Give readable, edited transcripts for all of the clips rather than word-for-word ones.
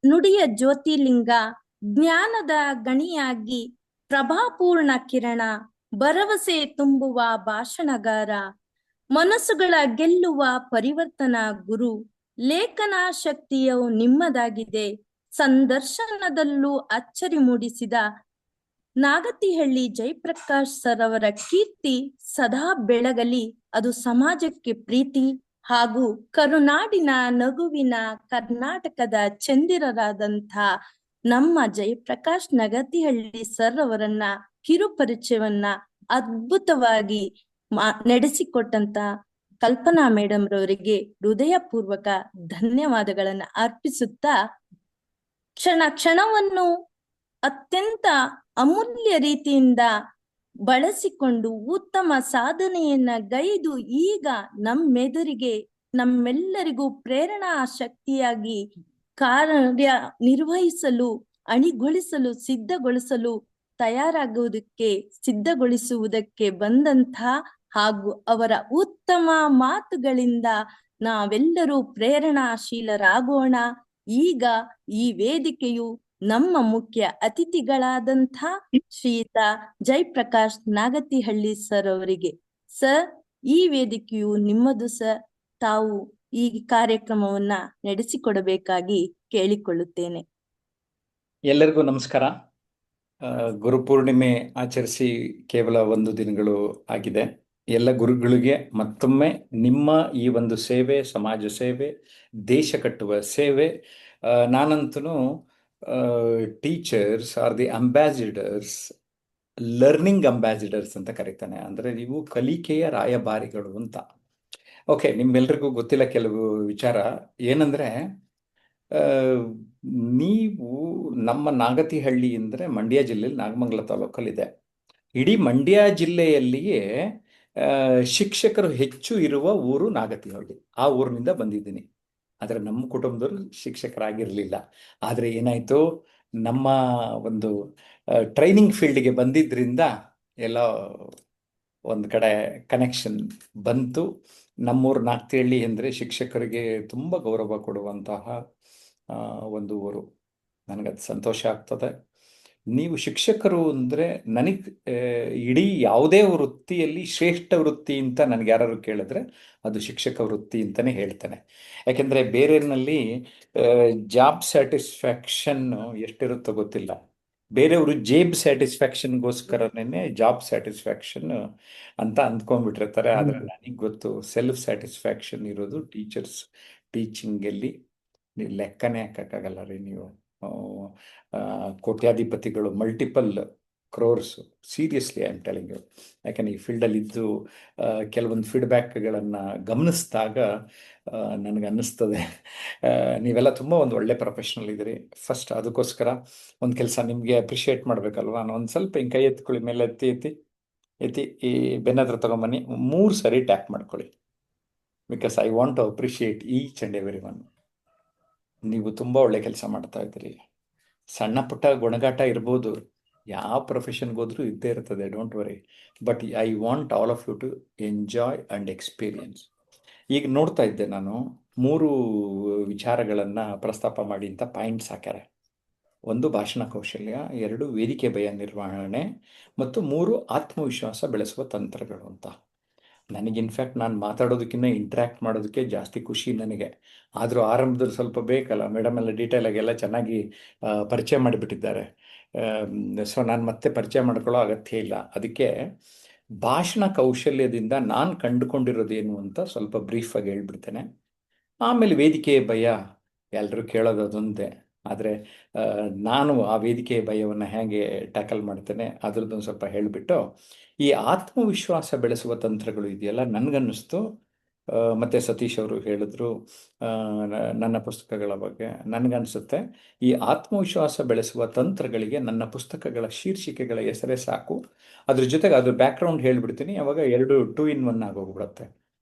ನುಡಿಯ ಜ್ಯೋತಿರ್ಲಿಂಗ, ಜ್ಞಾನದ ಗಣಿಯಾಗಿ ಪ್ರಭಾಪೂರ್ಣ ಕಿರಣ, ಭರವಸೆ ತುಂಬುವ ಭಾಷಣಗಾರ, ಮನಸ್ಸುಗಳ ಗೆಲ್ಲುವ ಪರಿವರ್ತನಾ ಗುರು. ಲೇಖನ ಶಕ್ತಿಯು ನಿಮ್ಮದಾಗಿದೆ. ಸಂದರ್ಶನದಲ್ಲೂ ಅಚ್ಚರಿ ಮೂಡಿಸಿದ ನಾಗತಿಹಳ್ಳಿ ಜಯಪ್ರಕಾಶ್ ಸರ್ ಅವರ ಕೀರ್ತಿ ಸದಾ ಬೆಳಗಲಿ. ಅದು ಸಮಾಜಕ್ಕೆ ಪ್ರೀತಿ ಹಾಗೂ ಕರುನಾಡಿನ ನಗುವಿನ ಕರ್ನಾಟಕದ ಚಂದಿರರಾದಂಥ ನಮ್ಮ ಜಯಪ್ರಕಾಶ್ ನಗತಿಹಳ್ಳಿ ಸರ್ ಅವರನ್ನ ಕಿರುಪರಿಚಯವನ್ನ ಅದ್ಭುತವಾಗಿ ನಡೆಸಿಕೊಟ್ಟಂತ ಕಲ್ಪನಾ ಮೇಡಮ್ ರವರಿಗೆ ಹೃದಯಪೂರ್ವಕ ಧನ್ಯವಾದಗಳನ್ನ ಅರ್ಪಿಸುತ್ತಾ, ಕ್ಷಣ ಕ್ಷಣವನ್ನು ಅತ್ಯಂತ ಅಮೂಲ್ಯ ರೀತಿಯಿಂದ ಬಳಸಿಕೊಂಡು ಉತ್ತಮ ಸಾಧನೆಯನ್ನ ಗೈದು ಈಗ ನಮ್ಮೆದುರಿಗೆ ನಮ್ಮೆಲ್ಲರಿಗೂ ಪ್ರೇರಣಾ ಶಕ್ತಿಯಾಗಿ ಕಾರ್ಯ ನಿರ್ವಹಿಸಲು, ಅಣಿಗೊಳಿಸಲು, ಸಿದ್ಧಗೊಳಿಸುವುದಕ್ಕೆ ಬಂದಂಥ ಹಾಗೂ ಅವರ ಉತ್ತಮ ಮಾತುಗಳಿಂದ ನಾವೆಲ್ಲರೂ ಪ್ರೇರಣಾಶೀಲರಾಗೋಣ. ಈಗ ಈ ವೇದಿಕೆಯು ನಮ್ಮ ಮುಖ್ಯ ಅತಿಥಿಗಳಾದಂಥ ಶ್ರೀಯುತ ಜಯಪ್ರಕಾಶ್ ನಾಗತಿಹಳ್ಳಿ ಸರ್ ಅವರಿಗೆ. ಸರ್, ಈ ವೇದಿಕೆಯು ನಿಮ್ಮದು ಸರ್. ತಾವು ಈ ಕಾರ್ಯಕ್ರಮವನ್ನ ನಡೆಸಿಕೊಡಬೇಕಾಗಿ ಕೇಳಿಕೊಳ್ಳುತ್ತೇನೆ. ಎಲ್ಲರಿಗೂ ನಮಸ್ಕಾರ. ಗುರುಪೂರ್ಣಿಮೆ ಆಚರಿಸಿ ಕೇವಲ 1 ದಿನಗಳು ಆಗಿದೆ. ಎಲ್ಲ ಗುರುಗಳಿಗೆ ಮತ್ತೊಮ್ಮೆ ನಿಮ್ಮ ಈ ಒಂದು ಸೇವೆ, ಸಮಾಜ ಸೇವೆ, ದೇಶ ಕಟ್ಟುವ ಸೇವೆ, ನಾನಂತೂ teachers R the ambassadors, learning ambassadors ಅಂತ ಕರೀತಾನೆ. ಅಂದರೆ ನೀವು ಕಲಿಕೆಯ ರಾಯಭಾರಿಗಳು ಅಂತ. ಓಕೆ, ನಿಮ್ಮೆಲ್ರಿಗೂ ಗೊತ್ತಿಲ್ಲ ಕೆಲವು ವಿಚಾರ. ಏನಂದರೆ, ನೀವು ನಮ್ಮ ನಾಗತಿಹಳ್ಳಿ ಅಂದರೆ ಮಂಡ್ಯ ಜಿಲ್ಲೆಯಲ್ಲಿ ನಾಗಮಂಗಲ ತಾಲೂಕಲ್ಲಿದೆ. ಇಡೀ ಮಂಡ್ಯ ಜಿಲ್ಲೆಯಲ್ಲಿಯೇ ಶಿಕ್ಷಕರು ಹೆಚ್ಚು ಇರುವ ಊರು ನಾಗತಿಹಳ್ಳಿ. ಆ ಊರಿನಿಂದ ಬಂದಿದ್ದೀನಿ. ಆದರೆ ನಮ್ಮ ಕುಟುಂಬದವರು ಶಿಕ್ಷಕರಾಗಿರಲಿಲ್ಲ. ಆದರೆ ಏನಾಯಿತು, ನಮ್ಮ ಒಂದು ಟ್ರೈನಿಂಗ್ ಫೀಲ್ಡ್ಗೆ ಬಂದಿದ್ದರಿಂದ ಎಲ್ಲ ಒಂದು ಕಡೆ ಕನೆಕ್ಷನ್ ಬಂತು. ನಮ್ಮೂರು ನಾಗತಿಹಳ್ಳಿ ಅಂದರೆ ಶಿಕ್ಷಕರಿಗೆ ತುಂಬ ಗೌರವ ಕೊಡುವಂತಹ ಒಂದು ಊರು. ನನಗದು ಸಂತೋಷ ಆಗ್ತದೆ. ನೀವು ಶಿಕ್ಷಕರು ಅಂದರೆ ನನಗೆ ಇಡೀ ಯಾವುದೇ ವೃತ್ತಿಯಲ್ಲಿ ಶ್ರೇಷ್ಠ ವೃತ್ತಿ ಅಂತ ನನಗೆ ಯಾರು ಕೇಳಿದ್ರೆ ಅದು ಶಿಕ್ಷಕ ವೃತ್ತಿ ಅಂತಲೇ ಹೇಳ್ತೇನೆ. ಯಾಕೆಂದರೆ ಬೇರೆಯಲ್ಲಿ ಜಾಬ್ ಸ್ಯಾಟಿಸ್ಫ್ಯಾಕ್ಷನ್ ಎಷ್ಟಿರುತ್ತೋ ಗೊತ್ತಿಲ್ಲ. ಬೇರೆಯವರು ಜೇಬ್ ಸ್ಯಾಟಿಸ್ಫ್ಯಾಕ್ಷನ್ಗೋಸ್ಕರನೇ ಜಾಬ್ ಸ್ಯಾಟಿಸ್ಫ್ಯಾಕ್ಷನ್ ಅಂತ ಅಂದ್ಕೊಂಡ್ಬಿಟ್ಟಿರ್ತಾರೆ. ಆದರೆ ನನಗೆ ಗೊತ್ತು, ಸೆಲ್ಫ್ ಸ್ಯಾಟಿಸ್ಫ್ಯಾಕ್ಷನ್ ಇರೋದು ಟೀಚಿಂಗಲ್ಲಿ. ನೀವು ಲೆಕ್ಕನೇ ಹಾಕೋಕ್ಕಾಗಲ್ಲ ರೀ. ನೀವು ಕೋಟ್ಯಾಧಿಪತಿಗಳು, multiple crores, seriously I am telling you. ಯಾಕಂದರೆ ಈ ಫೀಲ್ಡಲ್ಲಿ ಇದ್ದು ಕೆಲವೊಂದು ಫೀಡ್ಬ್ಯಾಕ್ಗಳನ್ನು ಗಮನಿಸಿದಾಗ ನನಗೆ ಅನ್ನಿಸ್ತದೆ, ನೀವೆಲ್ಲ ತುಂಬ ಒಂದು ಒಳ್ಳೆ ಪ್ರೊಫೆಷ್ನಲ್ ಇದ್ದೀರಿ. ಫಸ್ಟ್ ಅದಕ್ಕೋಸ್ಕರ ಒಂದು ಕೆಲಸ ನಿಮಗೆ ಅಪ್ರಿಷಿಯೇಟ್ ಮಾಡಬೇಕಲ್ವ. ನಾನು ಒಂದು ಸ್ವಲ್ಪ ಹಿಂಗೆ ಕೈ ಎತ್ಕೊಳ್ಳಿ, ಮೇಲೆ ಎತ್ತಿ ಈ ಬೆನ್ನತ್ರ ತೊಗೊಂಬನ್ನಿ, 3 ಸರಿ ಟ್ಯಾಪ್ ಮಾಡ್ಕೊಳ್ಳಿ. Because I want to appreciate each and every one. ನೀವು ತುಂಬ ಒಳ್ಳೆ ಕೆಲಸ ಮಾಡ್ತಾ ಇದ್ದೀರಿ. ಸಣ್ಣ ಪುಟ್ಟ ಗುಣಗಾಟ ಇರ್ಬೋದು, ಯಾವ ಪ್ರೊಫೆಷನ್ಗೆ ಹೋದ್ರೂ ಇದ್ದೇ ಇರ್ತದೆ, don't worry. But I want all of you to enjoy and experience. ಈಗ ನೋಡ್ತಾ ಇದ್ದೆ ನಾನು 3 ವಿಚಾರಗಳನ್ನು ಪ್ರಸ್ತಾಪ ಮಾಡಿ ಅಂತ ಪಾಯಿಂಟ್ಸ್ ಹಾಕ್ಯಾರೆ. 1 ಭಾಷಣ ಕೌಶಲ್ಯ, 2 ವೇದಿಕೆ ಭಯ ನಿರ್ವಹಣೆ, ಮತ್ತು 3 ಆತ್ಮವಿಶ್ವಾಸ ಬೆಳೆಸುವ ತಂತ್ರಗಳು ಅಂತ. ನನಗೆ ಇನ್ಫ್ಯಾಕ್ಟ್ ನಾನು ಮಾತಾಡೋದಕ್ಕಿಂತ ಇಂಟ್ರ್ಯಾಕ್ಟ್ ಮಾಡೋದಕ್ಕೆ ಜಾಸ್ತಿ ಖುಷಿ ನನಗೆ. ಆದರೂ ಆರಂಭದಲ್ಲಿ ಸ್ವಲ್ಪ ಬೇಕಲ್ಲ, ಮೇಡಮ್ ಎಲ್ಲ ಡೀಟೇಲಾಗಿ ಎಲ್ಲ ಚೆನ್ನಾಗಿ ಪರಿಚಯ ಮಾಡಿಬಿಟ್ಟಿದ್ದಾರೆ. ಸೊ ನಾನು ಮತ್ತೆ ಪರಿಚಯ ಮಾಡ್ಕೊಳ್ಳೋ ಅಗತ್ಯ ಇಲ್ಲ. ಅದಕ್ಕೆ ಭಾಷಣ ಕೌಶಲ್ಯದಿಂದ ನಾನು ಕಂಡುಕೊಂಡಿರೋದೇನು ಅಂತ ಸ್ವಲ್ಪ ಬ್ರೀಫಾಗಿ ಹೇಳ್ಬಿಡ್ತೇನೆ. ಆಮೇಲೆ ವೇದಿಕೆ ಭಯ ಎಲ್ಲರೂ ಕೇಳೋದು ಅದೊಂದೇ. ಆದರೆ ನಾನು ಆ ವೇದಿಕೆ ಭಯವನ್ನು ಹೇಗೆ ಟ್ಯಾಕಲ್ ಮಾಡ್ತೇನೆ ಅದರದ್ದೊಂದು ಸ್ವಲ್ಪ ಹೇಳಿಬಿಟ್ಟು, ಈ ಆತ್ಮವಿಶ್ವಾಸ ಬೆಳೆಸುವ ತಂತ್ರಗಳು ಇದೆಯಲ್ಲ, ನನಗನ್ನಿಸ್ತು, ಮತ್ತು ಸತೀಶ್ ಅವರು ಹೇಳಿದ್ರು ನನ್ನ ಪುಸ್ತಕಗಳ ಬಗ್ಗೆ. ನನಗನ್ನಿಸುತ್ತೆ ಈ ಆತ್ಮವಿಶ್ವಾಸ ಬೆಳೆಸುವ ತಂತ್ರಗಳಿಗೆ ನನ್ನ ಪುಸ್ತಕಗಳ ಶೀರ್ಷಿಕೆಗಳ ಹೆಸರೇ ಸಾಕು. ಅದ್ರ ಜೊತೆಗೆ ಅದ್ರ ಬ್ಯಾಕ್ಗ್ರೌಂಡ್ ಹೇಳಿಬಿಡ್ತೀನಿ, ಅವಾಗ 2 in 1 ಆಗೋಗ್ಬಿಡುತ್ತೆ.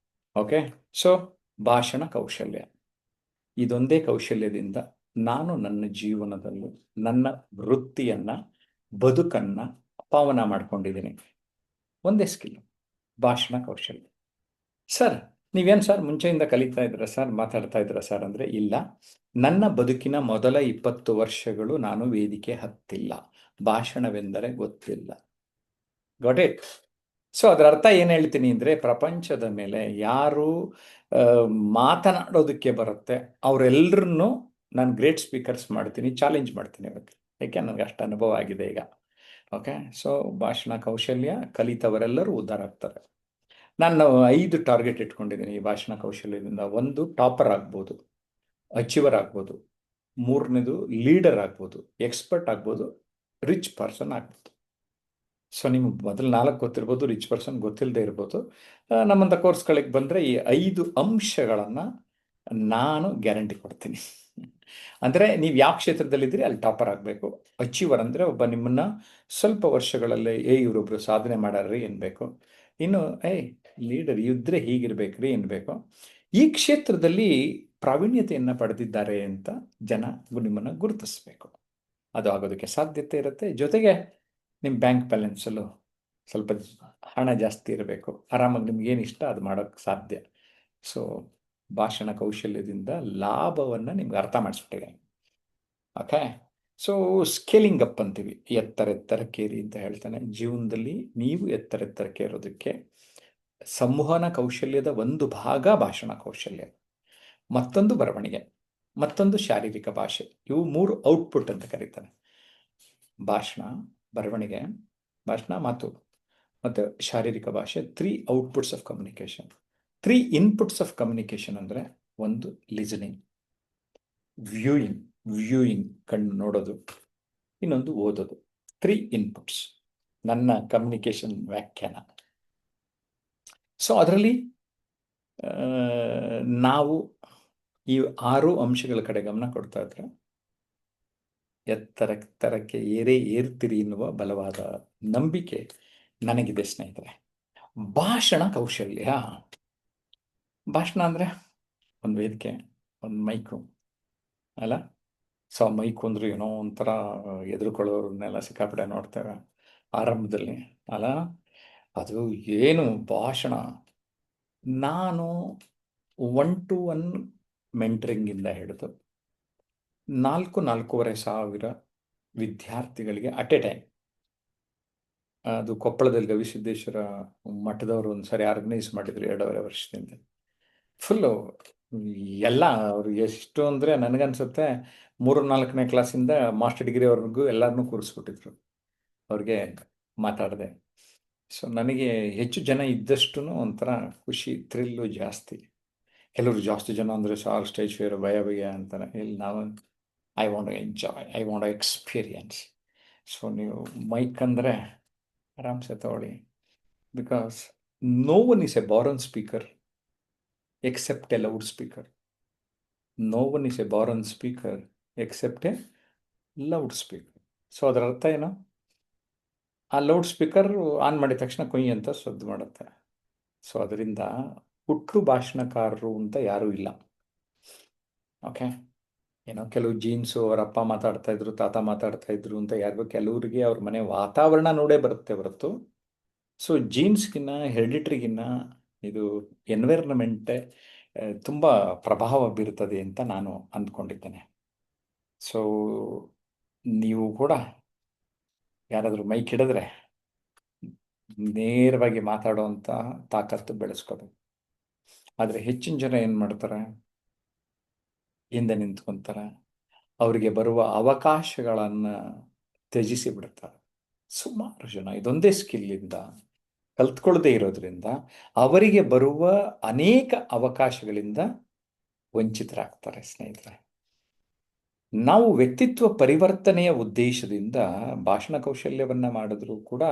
ಓಕೆ, ಸೊ ಭಾಷಣ ಕೌಶಲ್ಯ, ಇದೊಂದೇ ಕೌಶಲ್ಯದಿಂದ ನಾನು ನನ್ನ ಜೀವನದಲ್ಲಿ ನನ್ನ ವೃತ್ತಿಯನ್ನು, ಬದುಕನ್ನು ಪಾವನ ಮಾಡ್ಕೊಂಡಿದ್ದೀನಿ. ಒಂದೇ ಸ್ಕಿಲ್, ಭಾಷಣ ಕೌಶಲ್ಯ. ಸರ್, ನೀವೇನು ಸರ್ ಮುಂಚೆಯಿಂದ ಕಲಿತಾ ಇದ್ದೀರಾ ಸರ್, ಮಾತಾಡ್ತಾ ಇದ್ದೀರಾ ಸರ್ ಅಂದರೆ, ಇಲ್ಲ, ನನ್ನ ಬದುಕಿನ ಮೊದಲ 20 ವರ್ಷಗಳು ನಾನು ವೇದಿಕೆ ಹತ್ತಿಲ್ಲ, ಭಾಷಣವೆಂದರೆ ಗೊತ್ತಿಲ್ಲ. Got it? ಸೊ ಅದರ ಅರ್ಥ ಏನು ಹೇಳ್ತೀನಿ ಅಂದರೆ, ಪ್ರಪಂಚದ ಮೇಲೆ ಯಾರು ಆ, ಮಾತನಾಡೋದಕ್ಕೆ ಬರುತ್ತೆ ಅವರೆಲ್ಲರನ್ನೂ ನಾನು ಗ್ರೇಟ್ ಸ್ಪೀಕರ್ಸ್ ಮಾಡ್ತೀನಿ, ಚಾಲೆಂಜ್ ಮಾಡ್ತೀನಿ ಅವಕ್ಕೆ. ಯಾಕೆ ನನಗೆ ಅಷ್ಟು ಅನುಭವ ಆಗಿದೆ ಈಗ. ಓಕೆ, ಸೊ ಭಾಷಣ ಕೌಶಲ್ಯ ಕಲಿತವರೆಲ್ಲರೂ ಉದ್ಧಾರ ಆಗ್ತಾರೆ. ನಾನು 5 ಟಾರ್ಗೆಟ್ ಇಟ್ಕೊಂಡಿದ್ದೀನಿ ಈ ಭಾಷಣ ಕೌಶಲ್ಯದಿಂದ. ಒಂದು, ಟಾಪರ್ ಆಗ್ಬೋದು, ಅಚೀವರ್ ಆಗ್ಬೋದು. ಮೂರನೇದು, ಲೀಡರ್ ಆಗ್ಬೋದು, ಎಕ್ಸ್ಪರ್ಟ್ ಆಗ್ಬೋದು, ರಿಚ್ ಪರ್ಸನ್ ಆಗ್ಬೋದು. ಸೊ ನಿಮ್ಗೆ ಮೊದಲು 4 ಗೊತ್ತಿರ್ಬೋದು, ರಿಚ್ ಪರ್ಸನ್ ಗೊತ್ತಿಲ್ಲದೆ ಇರ್ಬೋದು. ನಮ್ಮಂಥ ಕೋರ್ಸ್ಗಳಿಗೆ ಬಂದರೆ ಈ 5 ಅಂಶಗಳನ್ನು ನಾನು ಗ್ಯಾರಂಟಿ ಕೊಡ್ತೀನಿ. ಅಂದರೆ ನೀವು ಯಾವ ಕ್ಷೇತ್ರದಲ್ಲಿದ್ದೀರಿ ಅಲ್ಲಿ ಟಾಪರ್ ಆಗಬೇಕು. ಅಚೀವರ್ ಅಂದರೆ ಒಬ್ಬ ನಿಮ್ಮನ್ನು ಸ್ವಲ್ಪ ವರ್ಷಗಳಲ್ಲೇ ಇವರೊಬ್ಬರು ಸಾಧನೆ ಮಾಡಾರ್ರಿ ಎನ್ಬೇಕು. ಇನ್ನು ಲೀಡರ್ ಇದ್ದರೆ ಹೀಗಿರ್ಬೇಕ್ರಿ ಎನ್ಬೇಕು. ಈ ಕ್ಷೇತ್ರದಲ್ಲಿ ಪ್ರಾವೀಣ್ಯತೆಯನ್ನು ಪಡೆದಿದ್ದಾರೆ ಅಂತ ಜನ ನಿಮ್ಮನ್ನು ಗುರುತಿಸ್ಬೇಕು. ಅದು ಆಗೋದಕ್ಕೆ ಸಾಧ್ಯತೆ ಇರುತ್ತೆ. ಜೊತೆಗೆ ನಿಮ್ಮ ಬ್ಯಾಂಕ್ ಬ್ಯಾಲೆನ್ಸಲ್ಲೂ ಸ್ವಲ್ಪ ಹಣ ಜಾಸ್ತಿ ಇರಬೇಕು. ಆರಾಮಾಗಿ ನಿಮ್ಗೆ ಏನು ಇಷ್ಟ ಅದು ಮಾಡೋಕ್ಕೆ ಸಾಧ್ಯ. ಸೊ ಭಾಷಣ ಕೌಶಲ್ಯದಿಂದ ಲಾಭವನ್ನು ನಿಮ್ಗೆ ಅರ್ಥ ಮಾಡಿಸ್ಬಿಟ್ಟಿದೆ. ಓಕೆ, ಸೊ ಸ್ಕೇಲಿಂಗ್ ಅಪ್ ಅಂತೀವಿ, ಎತ್ತರಕ್ಕೇರಿ ಅಂತ ಹೇಳ್ತಾನೆ. ಜೀವನದಲ್ಲಿ ನೀವು ಎತ್ತರಕ್ಕೇರೋದಕ್ಕೆ ಸಂವಹನ ಕೌಶಲ್ಯದ ಒಂದು ಭಾಗ ಭಾಷಣ ಕೌಶಲ್ಯ, ಮತ್ತೊಂದು ಬರವಣಿಗೆ, ಮತ್ತೊಂದು ಶಾರೀರಿಕ ಭಾಷೆ. ಇವು 3 ಔಟ್ಪುಟ್ ಅಂತ ಕರೀತಾನೆ. ಭಾಷಣ, ಬರವಣಿಗೆ, ಭಾಷಣ, ಮಾತು ಮತ್ತು ಶಾರೀರಿಕ ಭಾಷೆ. 3 outputs of communication. 3 inputs of communication ಅಂದರೆ, ಒಂದು ಲಿಸನಿಂಗ್, ವ್ಯೂಯಿಂಗ್ ಕಣ್ಣು ನೋಡೋದು, ಇನ್ನೊಂದು ಓದೋದು. 3 ಇನ್ಪುಟ್ಸ್ ನನ್ನ ಕಮ್ಯುನಿಕೇಷನ್ ವ್ಯಾಖ್ಯಾನ. ಸೊ ಅದರಲ್ಲಿ ನಾವು ಈ 6 ಅಂಶಗಳ ಕಡೆ ಗಮನ ಕೊಡ್ತಾ ಇದ್ರೆ ಎತ್ತರಕ್ಕೆ ಏರ್ತೀರಿ ಎನ್ನುವ ಬಲವಾದ ನಂಬಿಕೆ ನನಗಿದೆ ಸ್ನೇಹಿತರೆ. ಭಾಷಣ ಕೌಶಲ್ಯ. ಭಾಷಣ ಅಂದರೆ ಒಂದು ವೇದಿಕೆ, ಒಂದು ಮೈಕು ಅಲ್ಲ. ಸೊ ಮೈಕು ಅಂದ್ರೆ ಏನೋ ಒಂಥರ ಎದುರುಕೊಳ್ಳೋರನ್ನೆಲ್ಲ ಸಿಕ್ಕಾಪಟ್ಟೆ ನೋಡ್ತೇವೆ ಆರಂಭದಲ್ಲಿ ಅಲ್ಲ. ಅದು ಏನು ಭಾಷಣ. ನಾನು 1-to-1 ಮೆಂಟರಿಂಗಿಂದ ಹಿಡಿದು 4,500 ವಿದ್ಯಾರ್ಥಿಗಳಿಗೆ ಅಟ್ ಎ ಟೈಮ್, ಅದು ಕೊಪ್ಪಳದಲ್ಲಿ ಗವಿಸಿದ್ದೇಶ್ವರ ಮಠದವರು ಒಂದು ಸಾರಿ ಆರ್ಗನೈಸ್ ಮಾಡಿದ್ರು 2.5 ವರ್ಷದಿಂದ. ಫುಲ್ಲು ಎಲ್ಲ ಅವರು ಎಷ್ಟು ಅಂದರೆ ನನಗನ್ಸುತ್ತೆ 3-4ನೇ ಕ್ಲಾಸಿಂದ ಮಾಸ್ಟರ್ ಡಿಗ್ರಿವರೆಗೂ ಎಲ್ಲರನ್ನೂ ಕೂರಿಸ್ಬಿಟ್ಟಿದ್ರು ಅವ್ರಿಗೆ ಮಾತಾಡಿದೆ. ಸೊ ನನಗೆ ಹೆಚ್ಚು ಜನ ಇದ್ದಷ್ಟು ಒಂಥರ ಖುಷಿ, ಥ್ರಿಲ್ಲು ಜಾಸ್ತಿ. ಕೆಲವರು ಜಾಸ್ತಿ ಜನ ಅಂದರೆ ಸಾರ್ ಸ್ಟೇಜ್ ಫೇರ್ ಭಯ ಅಂತಾರೆ. ಇಲ್ಲಿ ನಾವು I want to enjoy, I want to experience. So ನೀವು ಮೈಕ್ ಅಂದರೆ ಆರಾಮ್ಸೆ ತಗೊಳ್ಳಿ. Because no one is a born speaker except a loud speaker. No one is a born speaker except a loud speaker. So ಅದರ ಅರ್ಥ ಏನು? ಆ loud speaker on ಮಾಡಿದ ತಕ್ಷಣ ಕೊಯ್ ಅಂತ ಸದ್ದು ಮಾಡುತ್ತೆ. ಸೊ ಅದರಿಂದ ಹುಟ್ಟು ಭಾಷಣಕಾರರು ಅಂತ ಯಾರೂ ಇಲ್ಲ. ಓಕೆ, ಏನೋ ಕೆಲವು ಜೀನ್ಸು ಅವ್ರ ಅಪ್ಪ ಮಾತಾಡ್ತಾ ಇದ್ರು, ತಾತ ಮಾತಾಡ್ತಾ ಇದ್ರು ಅಂತ ಯಾರಿಗೋ ಕೆಲವರಿಗೆ ಅವ್ರ ಮನೆ ವಾತಾವರಣ ನೋಡೇ ಬರುತ್ತೆ ಹೊರತು. ಸೊ ಜೀನ್ಸ್ಗಿನ್ನ ಹೆರಿಡಿಟ್ರಿಗಿನ್ನ ಇದು ಎನ್ವೈರ್ನಮೆಂಟೇ ತುಂಬ ಪ್ರಭಾವ ಬೀರ್ತದೆ ಅಂತ ನಾನು ಅಂದ್ಕೊಂಡಿದ್ದೇನೆ. ಸೊ ನೀವು ಕೂಡ ಯಾರಾದರೂ ಮೈಕ್ ಹಿಡಿದ್ರೆ ನೇರವಾಗಿ ಮಾತಾಡೋವಂಥ ತಾಕತ್ತು ಬೆಳೆಸ್ಕೋಬೇಕು. ಆದರೆ ಹೆಚ್ಚಿನ ಜನ ಏನು ಮಾಡ್ತಾರೆ, ಹಿಂದೆ ನಿಂತ್ಕೊತಾರೆ, ಅವರಿಗೆ ಬರುವ ಅವಕಾಶಗಳನ್ನು ತ್ಯಜಿಸಿ ಬಿಡ್ತಾರೆ. ಸುಮಾರು ಜನ ಇದೊಂದೇ ಸ್ಕಿಲ್ಲಿಂದ ಕಲ್ತ್ಕೊಳ್ಳದೆ ಇರೋದ್ರಿಂದ ಅವರಿಗೆ ಬರುವ ಅನೇಕ ಅವಕಾಶಗಳಿಂದ ವಂಚಿತರಾಗ್ತಾರೆ. ಸ್ನೇಹಿತರೆ, ನಾವು ವ್ಯಕ್ತಿತ್ವ ಪರಿವರ್ತನೆಯ ಉದ್ದೇಶದಿಂದ ಭಾಷಣ ಕೌಶಲ್ಯವನ್ನು ಮಾಡಿದ್ರೂ ಕೂಡ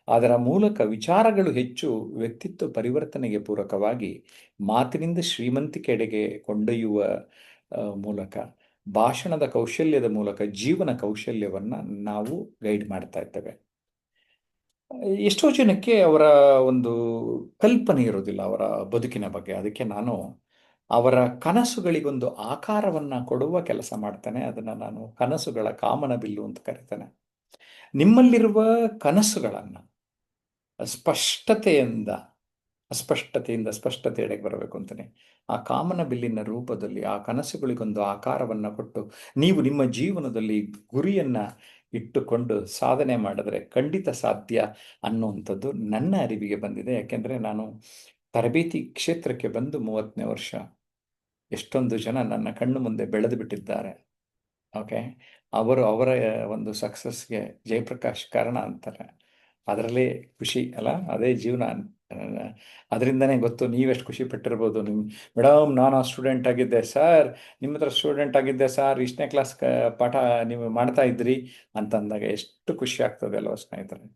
ಅದರ ಮೂಲಕ ವಿಚಾರಗಳು ಹೆಚ್ಚು ವ್ಯಕ್ತಿತ್ವ ಪರಿವರ್ತನೆಗೆ ಪೂರಕವಾಗಿ ಮಾತಿನಿಂದ ಶ್ರೀಮಂತಿಕೆಡೆಗೆ ಕೊಂಡೊಯ್ಯುವ ಮೂಲಕ, ಭಾಷಣದ ಕೌಶಲ್ಯದ ಮೂಲಕ ಜೀವನ ಕೌಶಲ್ಯವನ್ನು ನಾವು ಗೈಡ್ ಮಾಡ್ತಾ ಇದ್ದೇವೆ. ಎಷ್ಟೋ ಜನಕ್ಕೆ ಅವರ ಒಂದು ಕಲ್ಪನೆ ಇರೋದಿಲ್ಲ ಅವರ ಬದುಕಿನ ಬಗ್ಗೆ. ಅದಕ್ಕೆ ನಾನು ಅವರ ಕನಸುಗಳಿಗೊಂದು ಆಕಾರವನ್ನು ಕೊಡುವ ಕೆಲಸ ಮಾಡ್ತೇನೆ. ಅದನ್ನು ನಾನು ಕನಸುಗಳ ಕಾಮನ ಬಿಲ್ಲು ಅಂತ ಕರಿತೇನೆ. ನಿಮ್ಮಲ್ಲಿರುವ ಕನಸುಗಳನ್ನು ಸ್ಪಷ್ಟತೆಯಿಂದ ಅಸ್ಪಷ್ಟತೆಯಿಂದ ಸ್ಪಷ್ಟತೆಯೆಡೆಗೆ ಬರಬೇಕು ಅಂತಾನೆ. ಆ ಕಾಮನ ಬಿಲ್ಲಿನ ರೂಪದಲ್ಲಿ ಆ ಕನಸುಗಳಿಗೊಂದು ಆಕಾರವನ್ನು ಕೊಟ್ಟು ನೀವು ನಿಮ್ಮ ಜೀವನದಲ್ಲಿ ಗುರಿಯನ್ನು ಇಟ್ಟುಕೊಂಡು ಸಾಧನೆ ಮಾಡಿದ್ರೆ ಖಂಡಿತ ಸಾಧ್ಯ ಅನ್ನುವಂಥದ್ದು ನನ್ನ ಅರಿವಿಗೆ ಬಂದಿದೆ. ಯಾಕೆಂದರೆ ನಾನು ತರಬೇತಿ ಕ್ಷೇತ್ರಕ್ಕೆ ಬಂದು 30ನೇ ವರ್ಷ. ಎಷ್ಟೊಂದು ಜನ ನನ್ನ ಕಣ್ಣು ಮುಂದೆ ಬೆಳೆದು ಬಿಟ್ಟಿದ್ದಾರೆ. ಓಕೆ, ಅವರ ಒಂದು ಸಕ್ಸಸ್ಗೆ ಜಯಪ್ರಕಾಶ್ ಕಾರಣ ಅಂತಾರೆ. ಅದರಲ್ಲೇ ಖುಷಿ ಅಲ್ಲ, ಅದೇ ಜೀವನ. ಅದರಿಂದನೇ ಗೊತ್ತು ನೀವೆಷ್ಟು ಖುಷಿ ಪಟ್ಟಿರ್ಬೋದು. ಮೇಡಮ್ ನಾನು ಸ್ಟೂಡೆಂಟ್ ಆಗಿದ್ದೆ ಸರ್, ನಿಮ್ಮ ಹತ್ರ ಸ್ಟೂಡೆಂಟ್ ಆಗಿದ್ದೆ ಸರ್, ಇಷ್ಟನೇ ಕ್ಲಾಸ್ ಪಾಠ ನೀವು ಮಾಡ್ತಾ ಇದ್ರಿ ಅಂತಂದಾಗ ಎಷ್ಟು ಖುಷಿ ಆಗ್ತದೆ ಅಲ್ವ ಸ್ನೇಹಿತರೆ.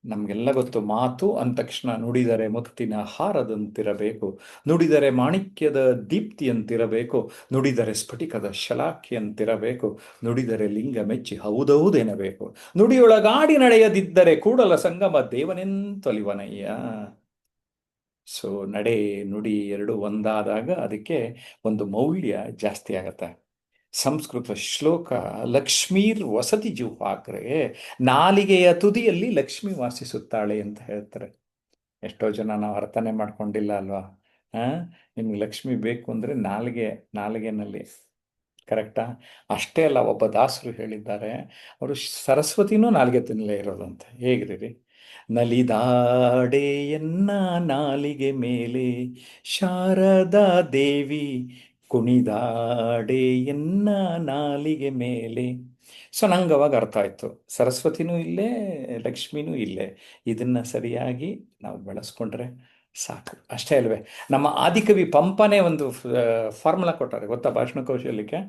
ನಮಗೆಲ್ಲ ಗೊತ್ತು, ಮಾತು ಅಂದ ತಕ್ಷಣ ನುಡಿದರೆ ಮುತ್ತಿನ ಹಾರದಂತಿರಬೇಕು, ನುಡಿದರೆ ಮಾಣಿಕ್ಯದ ದೀಪ್ತಿಯಂತಿರಬೇಕು, ನುಡಿದರೆ ಸ್ಫಟಿಕದ ಶಲಾಖೆಯಂತಿರಬೇಕು, ನುಡಿದರೆ ಲಿಂಗ ಮೆಚ್ಚಿ ಹೌದೌದೆನಬೇಕು, ನುಡಿಯೊಳಗಾಡಿ ನಡೆಯದಿದ್ದರೆ ಕೂಡಲ ಸಂಗಮ ದೇವನೆಂತೊಲಿವನಯ್ಯ. ಸೊ ನಡೆ ನುಡಿ ಎರಡು ಒಂದಾದಾಗ ಅದಕ್ಕೆ ಒಂದು ಮೌಲ್ಯ ಜಾಸ್ತಿ ಆಗತ್ತೆ. ಸಂಸ್ಕೃತ ಶ್ಲೋಕ ಲಕ್ಷ್ಮೀರ್ ವಸತಿ ಜುಹಾಗ್ರೆ, ನಾಲಿಗೆಯ ತುದಿಯಲ್ಲಿ ಲಕ್ಷ್ಮಿ ವಾಸಿಸುತ್ತಾಳೆ ಅಂತ ಹೇಳ್ತಾರೆ. ಎಷ್ಟೋ ಜನ ನಾವು ಅರ್ಥನೇ ಮಾಡ್ಕೊಂಡಿಲ್ಲ ಅಲ್ವಾ. ನಿಮ್ಗೆ ಲಕ್ಷ್ಮಿ ಬೇಕು ಅಂದರೆ ನಾಲಿಗೆನಲ್ಲಿ, ಕರೆಕ್ಟಾ? ಅಷ್ಟೇ ಅಲ್ಲ, ಒಬ್ಬ ದಾಸರು ಹೇಳಿದ್ದಾರೆ, ಅವರು ಸರಸ್ವತಿನೂ ನಾಲಿಗೆ ತಿನ್ನಲೇ ಇರೋದಂತೆ. ಹೇಗ್ರಿ? ನಲಿದಾಡೆಯನ್ನ ನಾಲಿಗೆ ಮೇಲೆ ಶಾರದಾ ದೇವಿ, ಕುಣಿದಾಡೆಯನ್ನ ನಾಲಿಗೆ ಮೇಲೆ. ಸೊ ನಂಗೆ ಅವಾಗ ಅರ್ಥ ಆಯ್ತು, ಸರಸ್ವತಿನೂ ಇಲ್ಲೇ, ಲಕ್ಷ್ಮಿನೂ ಇಲ್ಲೇ. ಇದನ್ನ ಸರಿಯಾಗಿ ನಾವು ಬೆಳೆಸ್ಕೊಂಡ್ರೆ ಸಾಕು, ಅಷ್ಟೇ ಅಲ್ವೇ? ನಮ್ಮ ಆದಿಕವಿ ಪಂಪನೇ ಒಂದು ಫಾರ್ಮುಲಾ ಕೊಟ್ಟಾರೆ ಗೊತ್ತಾ ಭಾಷಣ ಕೌಶಲ್ಯಕ್ಕೆ?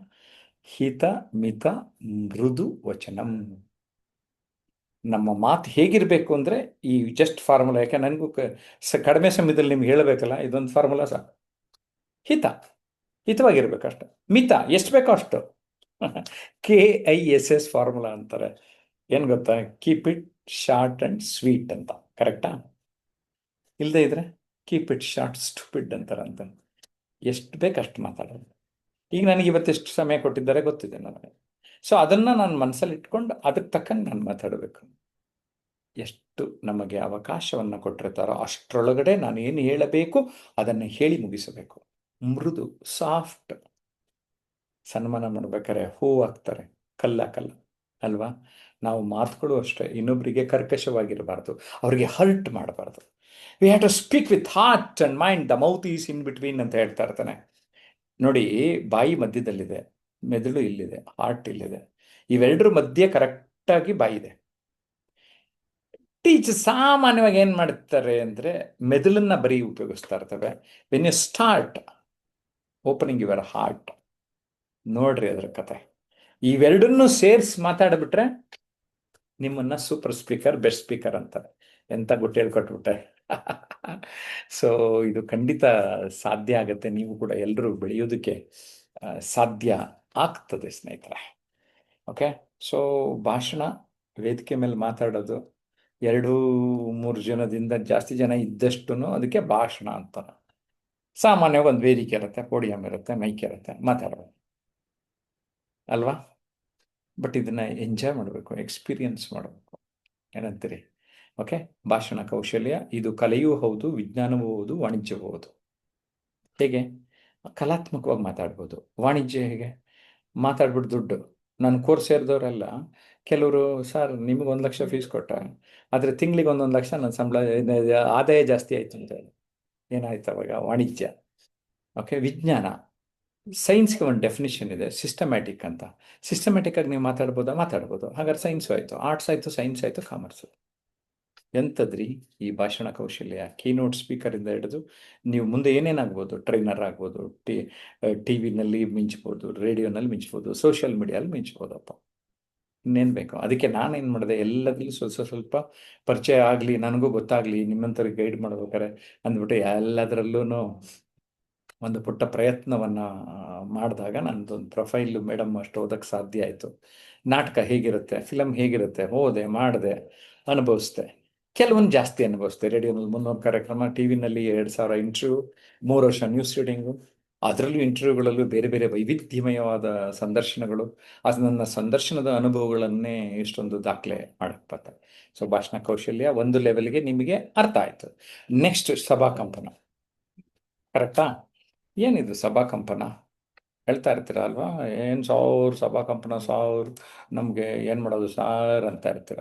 ಹಿತ ಮಿತ ಮೃದು ವಚನಂ. ನಮ್ಮ ಮಾತು ಹೇಗಿರಬೇಕು ಅಂದರೆ ಈ ಜಸ್ಟ್ ಫಾರ್ಮುಲಾ. ಯಾಕೆ ನನಗೂ ಕಡಿಮೆ ಸಮಯದಲ್ಲಿ ನಿಮ್ಗೆ ಹೇಳಬೇಕಲ್ಲ, ಇದೊಂದು ಫಾರ್ಮುಲಾ ಸಾಕು. ಹಿತವಾಗಿರ್ಬೇಕು ಅಷ್ಟು, ಮಿತ ಎಷ್ಟು ಬೇಕೋ ಅಷ್ಟು. KISS ಫಾರ್ಮುಲಾ ಅಂತಾರೆ. ಏನು ಗೊತ್ತಾ? Keep it short and sweet ಅಂತ, ಕರೆಕ್ಟಾ? ಇಲ್ಲದೆ ಇದ್ರೆ ಕೀಪ್ ಇಟ್ ಶಾರ್ಟ್ ಸ್ಟುಪಿಡ್ ಅಂತಾರಂತ. ಎಷ್ಟು ಬೇಕು ಅಷ್ಟು ಮಾತಾಡೋದು. ಈಗ ನನಗೆ ಇವತ್ತೆಷ್ಟು ಸಮಯ ಕೊಟ್ಟಿದ್ದಾರೆ ಗೊತ್ತಿದೆ ನನಗೆ. ಸೊ ಅದನ್ನು ನಾನು ಮನಸ್ಸಲ್ಲಿ ಇಟ್ಕೊಂಡು ಅದಕ್ಕೆ ತಕ್ಕಂಗೆ ನಾನು ಮಾತಾಡಬೇಕು. ಎಷ್ಟು ನಮಗೆ ಅವಕಾಶವನ್ನು ಕೊಟ್ಟಿರ್ತಾರೋ ಅಷ್ಟರೊಳಗಡೆ ನಾನು ಏನು ಹೇಳಬೇಕು ಅದನ್ನು ಹೇಳಿ ಮುಗಿಸಬೇಕು. ಮೃದು, ಸಾಫ್ಟ್. ಸನ್ಮಾನ ಮಾಡ್ಬೇಕಾರೆ ಹೂ ಹಾಕ್ತಾರೆ, ಕಲ್ಲ ಅಲ್ವಾ? ನಾವು ಮಾತುಗಳು ಅಷ್ಟೇ, ಇನ್ನೊಬ್ಬರಿಗೆ ಕರ್ಕಶವಾಗಿರಬಾರ್ದು, ಅವರಿಗೆ ಹರ್ಟ್ ಮಾಡಬಾರ್ದು. We have to speak with heart and mind, the mouth is in between ಅಂತ ಹೇಳ್ತಾ ಇರ್ತಾನೆ. ನೋಡಿ, ಬಾಯಿ ಮಧ್ಯದಲ್ಲಿದೆ, ಮೆದುಳು ಇಲ್ಲಿದೆ, ಹಾರ್ಟ್ ಇಲ್ಲಿದೆ. ಇವೆರಡರ ಮಧ್ಯೆ ಕರೆಕ್ಟಾಗಿ ಬಾಯಿದೆ. ಸಾಮಾನ್ಯವಾಗಿ ಏನು ಮಾಡ್ತಾರೆ ಅಂದರೆ ಮೆದುಳನ್ನ ಬರೀ ಉಪಯೋಗಿಸ್ತಾ ಇರ್ತವೆ. When you start opening your heart, ನೋಡ್ರಿ ಅದರ ಕತೆ. ಇವೆರಡನ್ನೂ ಸೇರಿಸಿ ಮಾತಾಡ್ಬಿಟ್ರೆ ನಿಮ್ಮನ್ನ ಸೂಪರ್ ಸ್ಪೀಕರ್, ಬೆಸ್ಟ್ ಸ್ಪೀಕರ್ ಅಂತಾರೆ. ಎಂತ ಗುಟ್ಟು ಹೇಳ್ಕೊಟ್ಬಿಟ್ಟೆ. ಸೊ ಇದು ಖಂಡಿತ ಸಾಧ್ಯ ಆಗುತ್ತೆ. ನೀವು ಕೂಡ ಎಲ್ಲರೂ ಬೆಳೆಯೋದಕ್ಕೆ ಸಾಧ್ಯ ಆಗ್ತದೆ ಸ್ನೇಹಿತರೆ. ಓಕೆ, ಸೊ ಭಾಷಣ, ವೇದಿಕೆ ಮೇಲೆ ಮಾತಾಡೋದು, 2-3 ಜನದಿಂದ ಜಾಸ್ತಿ ಜನ ಇದ್ದಷ್ಟು ಅದಕ್ಕೆ ಭಾಷಣ ಅಂತಾರೆ. ಸಾಮಾನ್ಯವಾಗಿ ಒಂದು ವೇದಿಕೆ ಇರುತ್ತೆ, ಪೋಡಿಯಂ ಇರುತ್ತೆ, ಮೈಕ್ ಇರುತ್ತೆ, ಮಾತಾಡೋದು ಅಲ್ವಾ? ಬಟ್ ಇದನ್ನ ಎಂಜಾಯ್ ಮಾಡಬೇಕು, ಎಕ್ಸ್ಪೀರಿಯನ್ಸ್ ಮಾಡಬೇಕು. ಏನಂತೀರಿ? ಓಕೆ, ಭಾಷಣ ಕೌಶಲ್ಯ ಇದು ಕಲೆಯೂ ಹೌದು, ವಿಜ್ಞಾನವೂ ಹೌದು, ವಾಣಿಜ್ಯವೂ ಹೌದು. ಹೇಗೆ? ಕಲಾತ್ಮಕವಾಗಿ ಮಾತಾಡ್ಬೋದು. ವಾಣಿಜ್ಯ ಹೇಗೆ? ಮಾತಾಡ್ಬಿಟ್ಟು ದುಡ್ಡು. ನಾನು ಕೋರ್ಸ್ ಸೇರಿದವರೆಲ್ಲ ಕೆಲವರು, ಸರ್ ನಿಮಗೆ 1 ಲಕ್ಷ ಫೀಸ್ ಕೊಟ್ಟ, ಆದರೆ ತಿಂಗಳಿಗೆ 1 ಲಕ್ಷ ನನ್ನ ಸಂಬಳ, ಆದಾಯ ಜಾಸ್ತಿ ಆಯಿತು ಅಂತ ಹೇಳಿ ಏನಾಯ್ತು ಅವಾಗ? ವಾಣಿಜ್ಯ. ಓಕೆ, ವಿಜ್ಞಾನ. ಸೈನ್ಸ್ಗೆ ಒಂದು ಡೆಫಿನಿಷನ್ ಇದೆ, ಸಿಸ್ಟಮ್ಯಾಟಿಕ್ ಅಂತ. ಸಿಸ್ಟಮ್ಯಾಟಿಕ್ ಆಗಿ ನೀವು ಮಾತಾಡ್ಬೋದು. ಹಾಗಾದ್ರೆ ಸೈನ್ಸು ಆಯಿತು, ಆರ್ಟ್ಸ್ ಆಯಿತು, ಸೈನ್ಸ್ ಆಯಿತು, ಕಾಮರ್ಸು. ಎಂಥದ್ರಿ ಈ ಭಾಷಣ ಕೌಶಲ್ಯ? ಕೀನೋಟ್ ಸ್ಪೀಕರಿಂದ ಹಿಡಿದು ನೀವು ಮುಂದೆ ಏನೇನಾಗ್ಬೋದು, ಟ್ರೈನರ್ ಆಗ್ಬೋದು, ಟಿ ವಿನಲ್ಲಿ ಮಿಂಚ್ಬೋದು, ರೇಡಿಯೋನಲ್ಲಿ ಮಿಂಚ್ಬೋದು, ಸೋಷಿಯಲ್ ಮೀಡಿಯಲ್ಲಿ ಮಿಂಚ್ಬೋದಪ್ಪ. ಇನ್ನೇನು ಬೇಕು? ಅದಕ್ಕೆ ನಾನೇನು ಮಾಡಿದೆ, ಎಲ್ಲದರಲ್ಲೂ ಸ್ವಲ್ಪ ಪರಿಚಯ ಆಗಲಿ, ನನಗೂ ಗೊತ್ತಾಗಲಿ, ನಿಮ್ಮಂಥವ್ರಿಗೆ ಗೈಡ್ ಮಾಡ್ಬೇಕಾರೆ ಅಂದ್ಬಿಟ್ಟು ಎಲ್ಲದರಲ್ಲೂ ಒಂದು ಪುಟ್ಟ ಪ್ರಯತ್ನವನ್ನು ಮಾಡಿದಾಗ ನನ್ನದೊಂದು ಪ್ರೊಫೈಲು ಮೇಡಮ್ ಅಷ್ಟು ಓದಕ್ಕೆ ಸಾಧ್ಯ ಆಯಿತು. ನಾಟಕ ಹೇಗಿರುತ್ತೆ, ಫಿಲಮ್ ಹೇಗಿರುತ್ತೆ, ಹೋದೆ, ಮಾಡಿದೆ, ಅನುಭವಿಸ್ದೆ. ಕೆಲವೊಂದು ಜಾಸ್ತಿ ಅನುಭವಿಸ್ದೆ. ರೇಡಿಯೋನಲ್ಲಿ 300 ಕಾರ್ಯಕ್ರಮ, ಟಿ ವಿನಲ್ಲಿ 2000 ಇಂಟರ್ವ್ಯೂ, 3 ವರ್ಷ ನ್ಯೂಸ್ ರೀಡಿಂಗು, ಅದರಲ್ಲೂ ಇಂಟರ್ವ್ಯೂಗಳಲ್ಲೂ ಬೇರೆ ಬೇರೆ ವೈವಿಧ್ಯಮಯವಾದ ಸಂದರ್ಶನಗಳು, ಅದು ನನ್ನ ಸಂದರ್ಶನದ ಅನುಭವಗಳನ್ನೇ ಇಷ್ಟೊಂದು ದಾಖಲೆ ಮಾಡಕ್ಕೆ ಬರ್ತಾರೆ. ಸೊ ಭಾಷಣ ಕೌಶಲ್ಯ ಒಂದು ಲೆವೆಲ್ಗೆ ನಿಮಗೆ ಅರ್ಥ ಆಯ್ತು. ನೆಕ್ಸ್ಟ್ ಸಭಾಕಂಪನ. ಕರೆಕ್ಟಾ? ಏನಿದು ಸಭಾಕಂಪನ? ಹೇಳ್ತಾ ಇರ್ತೀರ ಅಲ್ವಾ, ಏನು ಸಾವಿರ ಸಭಾಕಂಪನ, ಸಾವಿರ ನಮಗೆ ಏನು ಮಾಡೋದು ಸಾರ್ ಅಂತ ಇರ್ತೀರ.